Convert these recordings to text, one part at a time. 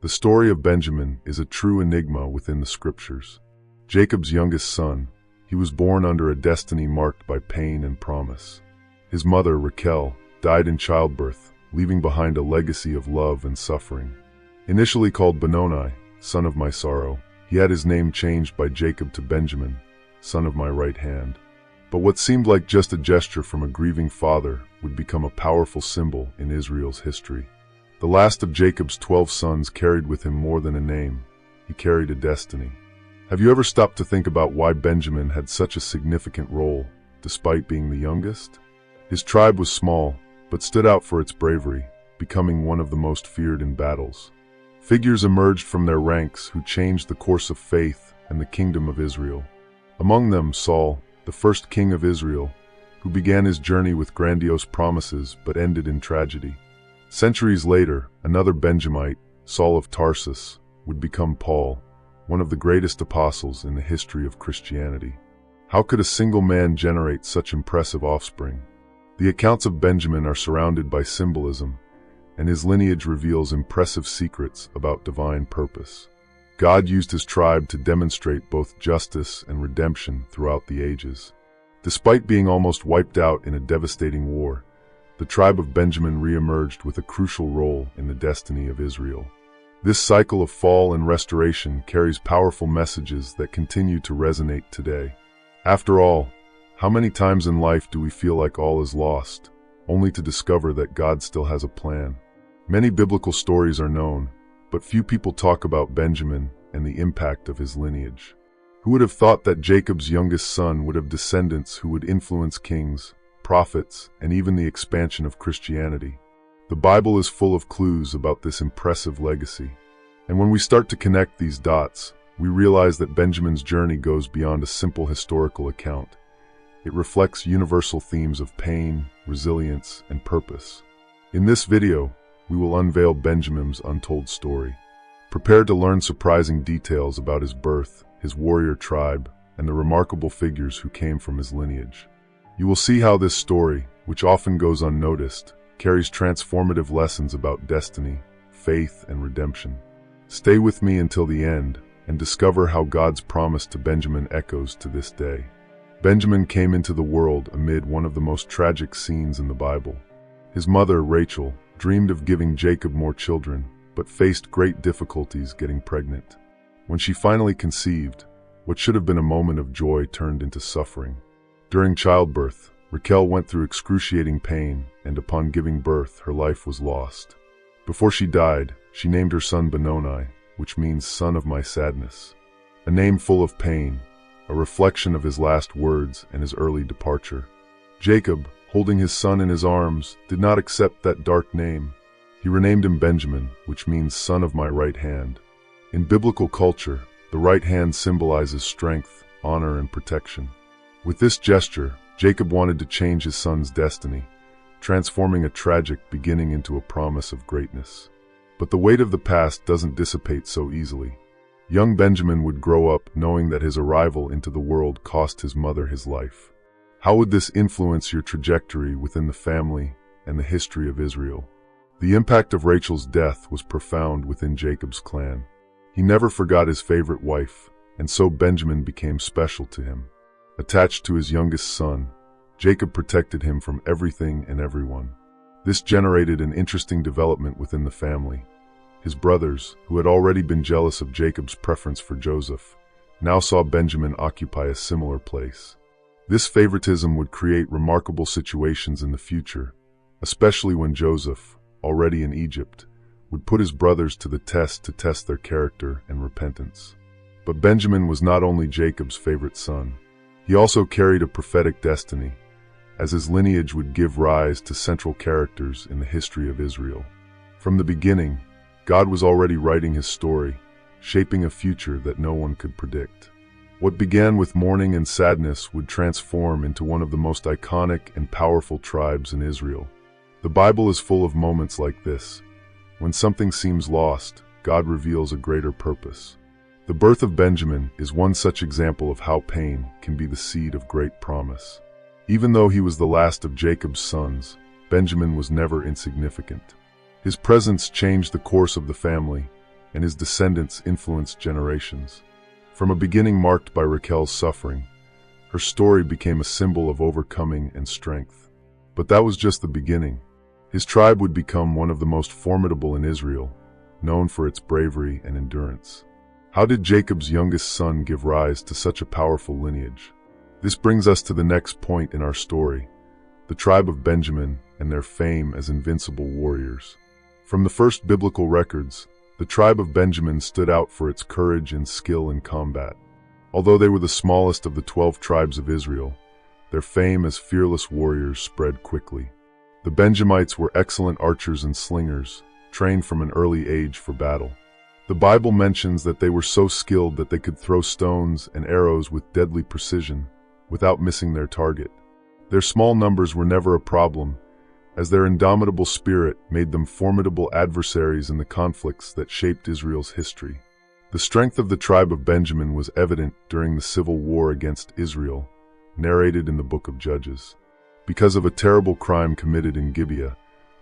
The story of Benjamin is a true enigma within the scriptures. Jacob's youngest son, he was born under a destiny marked by pain and promise. His mother, Rachel, died in childbirth, leaving behind a legacy of love and suffering. Initially called Benoni, son of my sorrow, he had his name changed by Jacob to Benjamin, son of my right hand. But what seemed like just a gesture from a grieving father would become a powerful symbol in Israel's history. The last of Jacob's 12 sons carried with him more than a name. He carried a destiny. Have you ever stopped to think about why Benjamin had such a significant role, despite being the youngest? His tribe was small, but stood out for its bravery, becoming one of the most feared in battles. Figures emerged from their ranks who changed the course of faith and the kingdom of Israel. Among them, Saul, the first king of Israel, who began his journey with grandiose promises but ended in tragedy. Centuries later, another Benjamite, Saul of Tarsus, would become Paul, one of the greatest apostles in the history of Christianity. How could a single man generate such impressive offspring? The accounts of Benjamin are surrounded by symbolism, and his lineage reveals impressive secrets about divine purpose. God used his tribe to demonstrate both justice and redemption throughout the ages. Despite being almost wiped out in a devastating war, the tribe of Benjamin re-emerged with a crucial role in the destiny of Israel. This cycle of fall and restoration carries powerful messages that continue to resonate today. After all, how many times in life do we feel like all is lost, only to discover that God still has a plan? Many biblical stories are known, but few people talk about Benjamin and the impact of his lineage. Who would have thought that Jacob's youngest son would have descendants who would influence kings, prophets, and even the expansion of Christianity? The Bible is full of clues about this impressive legacy. And when we start to connect these dots, we realize that Benjamin's journey goes beyond a simple historical account. It reflects universal themes of pain, resilience, and purpose. In this video, we will unveil Benjamin's untold story. Prepare to learn surprising details about his birth, his warrior tribe, and the remarkable figures who came from his lineage. You will see how this story, which often goes unnoticed, carries transformative lessons about destiny, faith, and redemption. Stay with me until the end and discover how God's promise to Benjamin echoes to this day. Benjamin came into the world amid one of the most tragic scenes in the Bible. His mother, Rachel, dreamed of giving Jacob more children, but faced great difficulties getting pregnant. When she finally conceived, what should have been a moment of joy turned into suffering. During childbirth, Rachel went through excruciating pain, and upon giving birth, her life was lost. Before she died, she named her son Benoni, which means son of my sadness. A name full of pain, a reflection of his last words and his early departure. Jacob, holding his son in his arms, did not accept that dark name. He renamed him Benjamin, which means son of my right hand. In biblical culture, the right hand symbolizes strength, honor, and protection. With this gesture, Jacob wanted to change his son's destiny, transforming a tragic beginning into a promise of greatness. But the weight of the past doesn't dissipate so easily. Young Benjamin would grow up knowing that his arrival into the world cost his mother his life. How would this influence your trajectory within the family and the history of Israel? The impact of Rachel's death was profound within Jacob's clan. He never forgot his favorite wife, and so Benjamin became special to him. Attached to his youngest son, Jacob protected him from everything and everyone. This generated an interesting development within the family. His brothers, who had already been jealous of Jacob's preference for Joseph, now saw Benjamin occupy a similar place. This favoritism would create remarkable situations in the future, especially when Joseph, already in Egypt, would put his brothers to the test to test their character and repentance. But Benjamin was not only Jacob's favorite son. He also carried a prophetic destiny, as his lineage would give rise to central characters in the history of Israel. From the beginning, God was already writing his story, shaping a future that no one could predict. What began with mourning and sadness would transform into one of the most iconic and powerful tribes in Israel. The Bible is full of moments like this. When something seems lost, God reveals a greater purpose. The birth of Benjamin is one such example of how pain can be the seed of great promise. Even though he was the last of Jacob's sons, Benjamin was never insignificant. His presence changed the course of the family, and his descendants influenced generations. From a beginning marked by Rachel's suffering, her story became a symbol of overcoming and strength. But that was just the beginning. His tribe would become one of the most formidable in Israel, known for its bravery and endurance. How did Jacob's youngest son give rise to such a powerful lineage? This brings us to the next point in our story, the tribe of Benjamin and their fame as invincible warriors. From the first biblical records, the tribe of Benjamin stood out for its courage and skill in combat. Although they were the smallest of the 12 tribes of Israel, their fame as fearless warriors spread quickly. The Benjamites were excellent archers and slingers, trained from an early age for battle. The Bible mentions that they were so skilled that they could throw stones and arrows with deadly precision, without missing their target. Their small numbers were never a problem, as their indomitable spirit made them formidable adversaries in the conflicts that shaped Israel's history. The strength of the tribe of Benjamin was evident during the civil war against Israel, narrated in the book of Judges. Because of a terrible crime committed in Gibeah,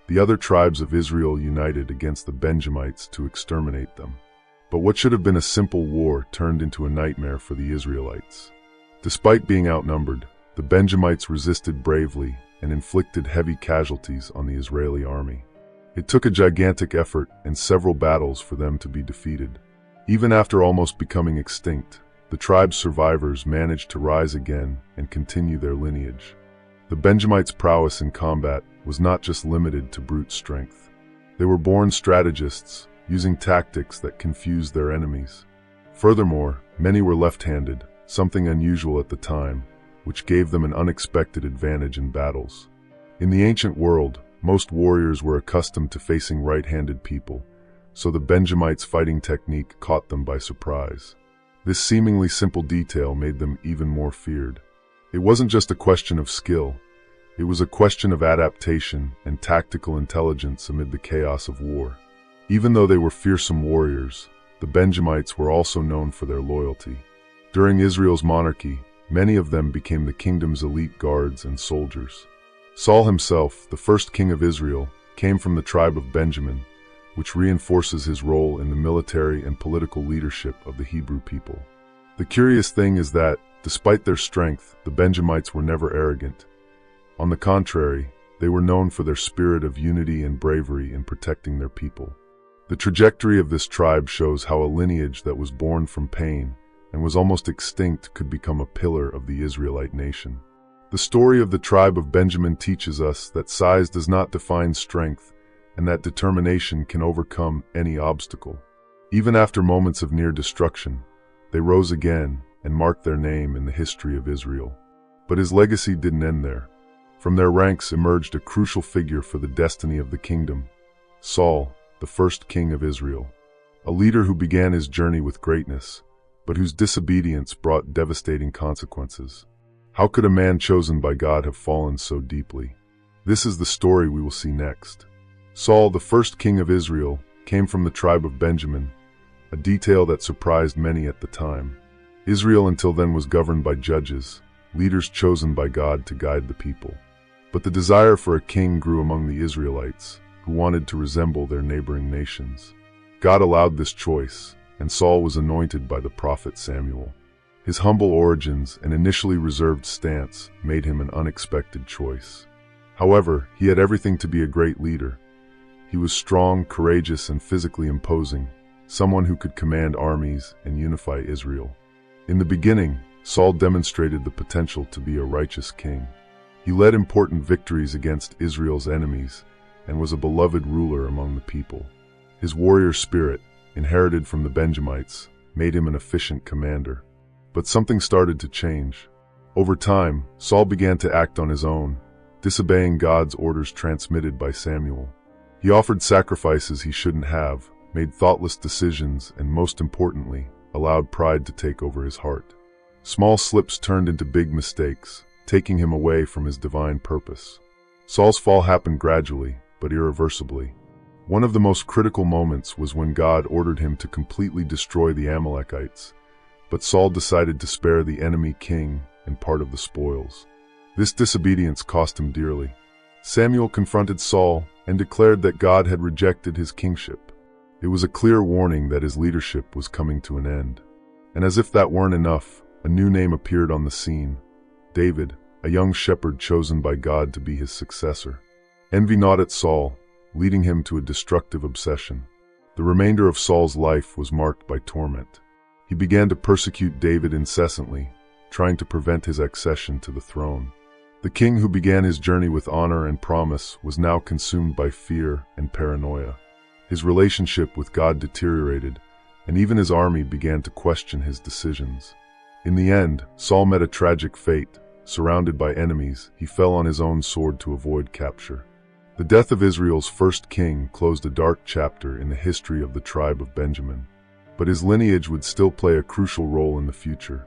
the other tribes of Israel united against the Benjamites to exterminate them. But what should have been a simple war turned into a nightmare for the Israelites. Despite being outnumbered, the Benjamites resisted bravely and inflicted heavy casualties on the Israeli army. It took a gigantic effort and several battles for them to be defeated. Even after almost becoming extinct, the tribe's survivors managed to rise again and continue their lineage. The Benjamites' prowess in combat was not just limited to brute strength. They were born strategists, using tactics that confused their enemies. Furthermore, many were left-handed, something unusual at the time, which gave them an unexpected advantage in battles. In the ancient world, most warriors were accustomed to facing right-handed people, so the Benjamites' fighting technique caught them by surprise. This seemingly simple detail made them even more feared. It wasn't just a question of skill, it was a question of adaptation and tactical intelligence amid the chaos of war. Even though they were fearsome warriors, the Benjamites were also known for their loyalty. During Israel's monarchy, many of them became the kingdom's elite guards and soldiers. Saul himself, the first king of Israel, came from the tribe of Benjamin, which reinforces his role in the military and political leadership of the Hebrew people. The curious thing is that, despite their strength, the Benjamites were never arrogant. On the contrary, they were known for their spirit of unity and bravery in protecting their people. The trajectory of this tribe shows how a lineage that was born from pain and was almost extinct could become a pillar of the Israelite nation. The story of the tribe of Benjamin teaches us that size does not define strength and that determination can overcome any obstacle. Even after moments of near destruction, they rose again and marked their name in the history of Israel. But his legacy didn't end there. From their ranks emerged a crucial figure for the destiny of the kingdom, Saul, the first king of Israel. A leader who began his journey with greatness, but whose disobedience brought devastating consequences. How could a man chosen by God have fallen so deeply? This is the story we will see next. Saul, the first king of Israel, came from the tribe of Benjamin, a detail that surprised many at the time. Israel until then was governed by judges, leaders chosen by God to guide the people. But the desire for a king grew among the Israelites, who wanted to resemble their neighboring nations. God allowed this choice, and Saul was anointed by the prophet Samuel. His humble origins and initially reserved stance made him an unexpected choice. However, he had everything to be a great leader. He was strong, courageous, and physically imposing, someone who could command armies and unify Israel. In the beginning, Saul demonstrated the potential to be a righteous king. He led important victories against Israel's enemies and was a beloved ruler among the people. His warrior spirit, inherited from the Benjamites, made him an efficient commander. But something started to change. Over time, Saul began to act on his own, disobeying God's orders transmitted by Samuel. He offered sacrifices he shouldn't have, made thoughtless decisions, and most importantly, allowed pride to take over his heart. Small slips turned into big mistakes, taking him away from his divine purpose. Saul's fall happened gradually, but irreversibly. One of the most critical moments was when God ordered him to completely destroy the Amalekites, but Saul decided to spare the enemy king and part of the spoils. This disobedience cost him dearly. Samuel confronted Saul and declared that God had rejected his kingship. It was a clear warning that his leadership was coming to an end. And as if that weren't enough, a new name appeared on the scene: David, a young shepherd chosen by God to be his successor. Envy gnawed at Saul, leading him to a destructive obsession. The remainder of Saul's life was marked by torment. He began to persecute David incessantly, trying to prevent his accession to the throne. The king who began his journey with honor and promise was now consumed by fear and paranoia. His relationship with God deteriorated, and even his army began to question his decisions. In the end, Saul met a tragic fate. Surrounded by enemies, he fell on his own sword to avoid capture. The death of Israel's first king closed a dark chapter in the history of the tribe of Benjamin, but his lineage would still play a crucial role in the future.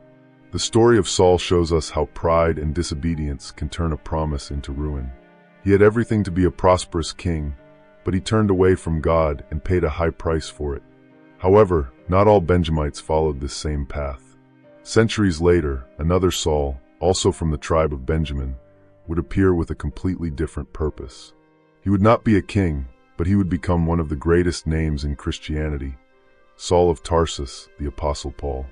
The story of Saul shows us how pride and disobedience can turn a promise into ruin. He had everything to be a prosperous king, but he turned away from God and paid a high price for it. However, not all Benjamites followed this same path. Centuries later, another Saul, also from the tribe of Benjamin, would appear with a completely different purpose. He would not be a king, but he would become one of the greatest names in Christianity: Saul of Tarsus, the Apostle Paul.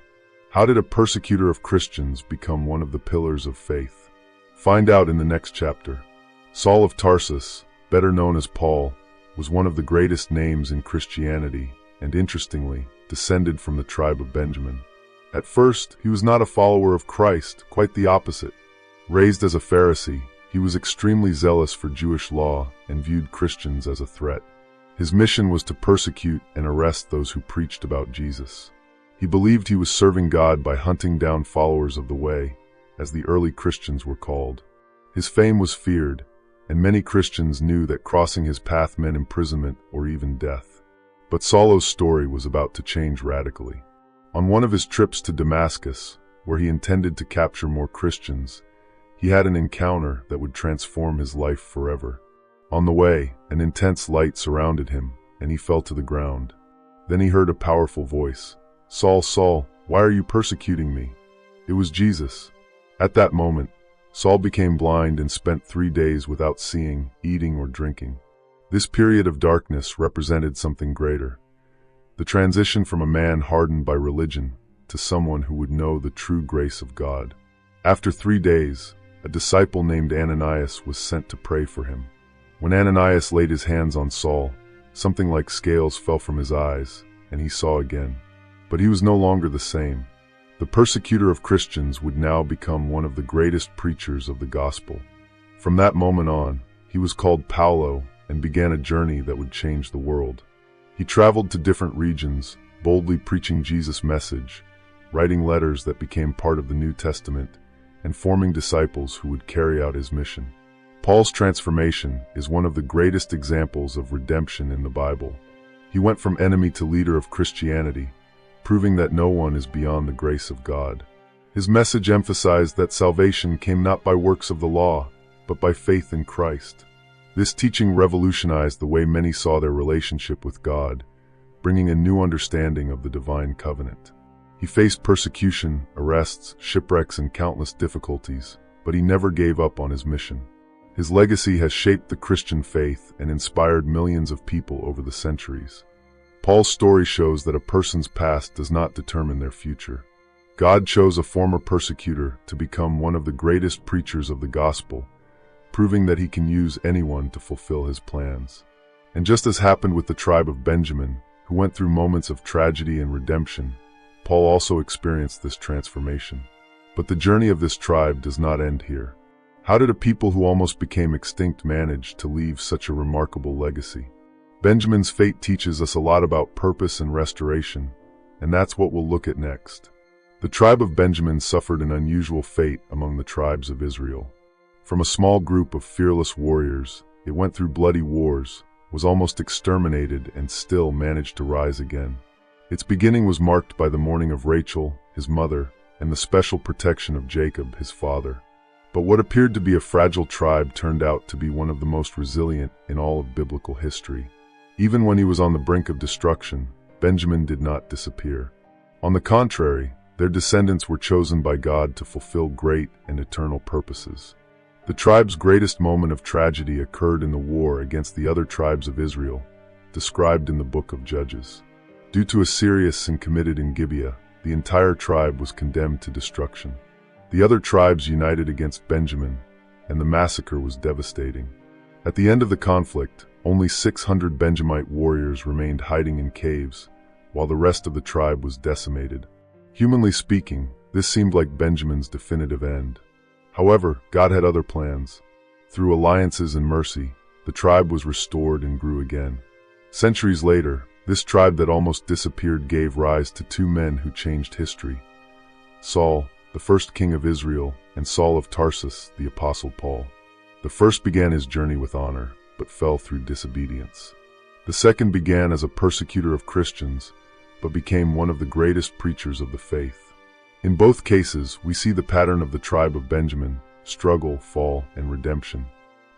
How did a persecutor of Christians become one of the pillars of faith? Find out in the next chapter. Saul of Tarsus, better known as Paul, was one of the greatest names in Christianity and, interestingly, descended from the tribe of Benjamin. At first, he was not a follower of Christ, quite the opposite. Raised as a Pharisee, he was extremely zealous for Jewish law and viewed Christians as a threat. His mission was to persecute and arrest those who preached about Jesus. He believed he was serving God by hunting down followers of the way, as the early Christians were called. His fame was feared, and many Christians knew that crossing his path meant imprisonment or even death. But Saul's story was about to change radically. On one of his trips to Damascus, where he intended to capture more Christians, he had an encounter that would transform his life forever. On the way, an intense light surrounded him, and he fell to the ground. Then he heard a powerful voice: "Saul, Saul, why are you persecuting me?" It was Jesus. At that moment, Saul became blind and spent 3 days without seeing, eating, or drinking. This period of darkness represented something greater: the transition from a man hardened by religion to someone who would know the true grace of God. After 3 days, a disciple named Ananias was sent to pray for him. When Ananias laid his hands on Saul, something like scales fell from his eyes, and he saw again. But he was no longer the same. The persecutor of Christians would now become one of the greatest preachers of the gospel. From that moment on, he was called Paulo and began a journey that would change the world. He traveled to different regions, boldly preaching Jesus' message, writing letters that became part of the New Testament, and forming disciples who would carry out his mission. Paul's transformation is one of the greatest examples of redemption in the Bible. He went from enemy to leader of Christianity, proving that no one is beyond the grace of God. His message emphasized that salvation came not by works of the law, but by faith in Christ. This teaching revolutionized the way many saw their relationship with God, bringing a new understanding of the divine covenant. He faced persecution, arrests, shipwrecks, and countless difficulties, but he never gave up on his mission. His legacy has shaped the Christian faith and inspired millions of people over the centuries. Paul's story shows that a person's past does not determine their future. God chose a former persecutor to become one of the greatest preachers of the gospel, proving that he can use anyone to fulfill his plans. And just as happened with the tribe of Benjamin, who went through moments of tragedy and redemption, Paul also experienced this transformation. But the journey of this tribe does not end here. How did a people who almost became extinct manage to leave such a remarkable legacy? Benjamin's fate teaches us a lot about purpose and restoration, and that's what we'll look at next. The tribe of Benjamin suffered an unusual fate among the tribes of Israel. From a small group of fearless warriors, it went through bloody wars, was almost exterminated, and still managed to rise again. Its beginning was marked by the mourning of Rachel, his mother, and the special protection of Jacob, his father. But what appeared to be a fragile tribe turned out to be one of the most resilient in all of biblical history. Even when he was on the brink of destruction, Benjamin did not disappear. On the contrary, their descendants were chosen by God to fulfill great and eternal purposes. The tribe's greatest moment of tragedy occurred in the war against the other tribes of Israel, described in the book of Judges. Due to a serious sin committed in Gibeah, the entire tribe was condemned to destruction. The other tribes united against Benjamin, and the massacre was devastating. At the end of the conflict, only 600 Benjamite warriors remained hiding in caves, while the rest of the tribe was decimated. Humanly speaking, this seemed like Benjamin's definitive end. However, God had other plans. Through alliances and mercy, the tribe was restored and grew again. Centuries later, this tribe that almost disappeared gave rise to two men who changed history: Saul, the first king of Israel, and Saul of Tarsus, the Apostle Paul. The first began his journey with honor, but fell through disobedience. The second began as a persecutor of Christians, but became one of the greatest preachers of the faith. In both cases, we see the pattern of the tribe of Benjamin: struggle, fall, and redemption.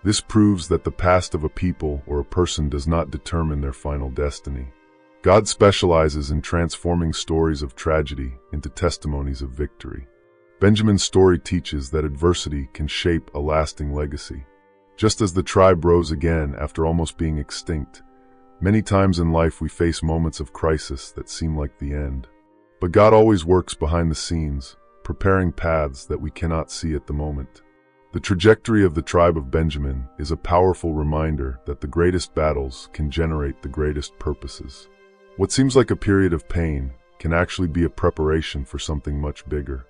This proves that the past of a people or a person does not determine their final destiny. God specializes in transforming stories of tragedy into testimonies of victory. Benjamin's story teaches that adversity can shape a lasting legacy. Just as the tribe rose again after almost being extinct, many times in life we face moments of crisis that seem like the end. But God always works behind the scenes, preparing paths that we cannot see at the moment. The trajectory of the tribe of Benjamin is a powerful reminder that the greatest battles can generate the greatest purposes. What seems like a period of pain can actually be a preparation for something much bigger.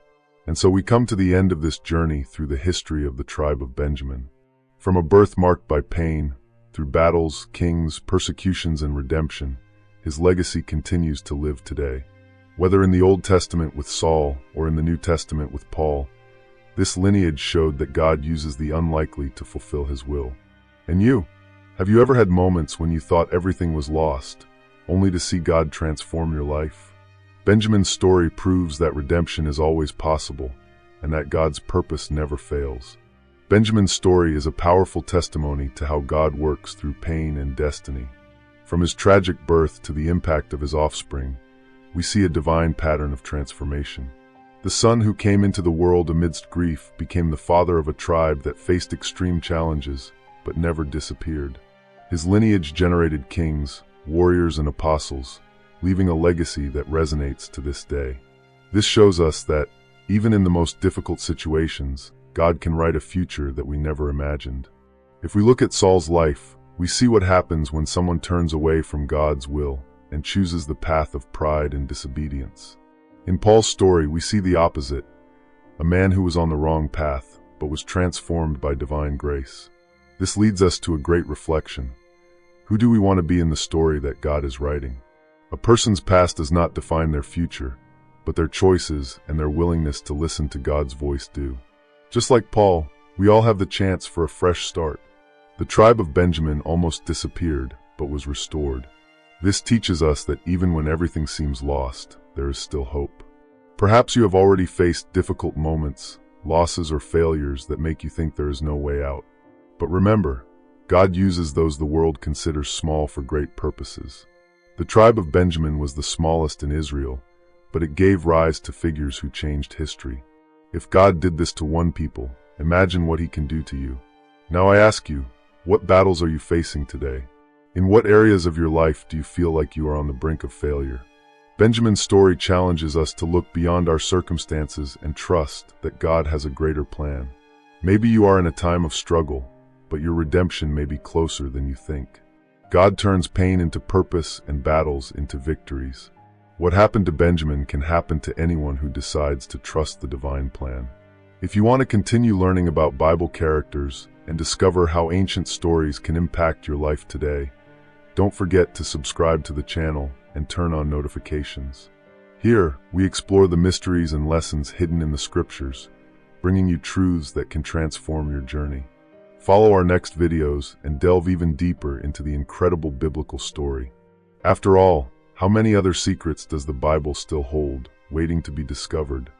And so we come to the end of this journey through the history of the tribe of Benjamin. From a birth marked by pain, through battles, kings, persecutions, and redemption, his legacy continues to live today. Whether in the Old Testament with Saul or in the New Testament with Paul, this lineage showed that God uses the unlikely to fulfill his will. And you? Have you ever had moments when you thought everything was lost, only to see God transform your life? Benjamin's story proves that redemption is always possible, and that God's purpose never fails. Benjamin's story is a powerful testimony to how God works through pain and destiny. From his tragic birth to the impact of his offspring, we see a divine pattern of transformation. The son who came into the world amidst grief became the father of a tribe that faced extreme challenges, but never disappeared. His lineage generated kings, warriors, and apostles, leaving a legacy that resonates to this day. This shows us that, even in the most difficult situations, God can write a future that we never imagined. If we look at Saul's life, we see what happens when someone turns away from God's will and chooses the path of pride and disobedience. In Paul's story, we see the opposite: a man who was on the wrong path, but was transformed by divine grace. This leads us to a great reflection. Who do we want to be in the story that God is writing? A person's past does not define their future, but their choices and their willingness to listen to God's voice do. Just like Paul, we all have the chance for a fresh start. The tribe of Benjamin almost disappeared, but was restored. This teaches us that even when everything seems lost, there is still hope. Perhaps you have already faced difficult moments, losses, or failures that make you think there is no way out. But remember, God uses those the world considers small for great purposes. The tribe of Benjamin was the smallest in Israel, but it gave rise to figures who changed history. If God did this to one people, imagine what he can do to you. Now I ask you, what battles are you facing today? In what areas of your life do you feel like you are on the brink of failure? Benjamin's story challenges us to look beyond our circumstances and trust that God has a greater plan. Maybe you are in a time of struggle, but your redemption may be closer than you think. God turns pain into purpose and battles into victories. What happened to Benjamin can happen to anyone who decides to trust the divine plan. If you want to continue learning about Bible characters and discover how ancient stories can impact your life today, don't forget to subscribe to the channel and turn on notifications. Here, we explore the mysteries and lessons hidden in the scriptures, bringing you truths that can transform your journey. Follow our next videos and delve even deeper into the incredible biblical story. After all, how many other secrets does the Bible still hold, waiting to be discovered?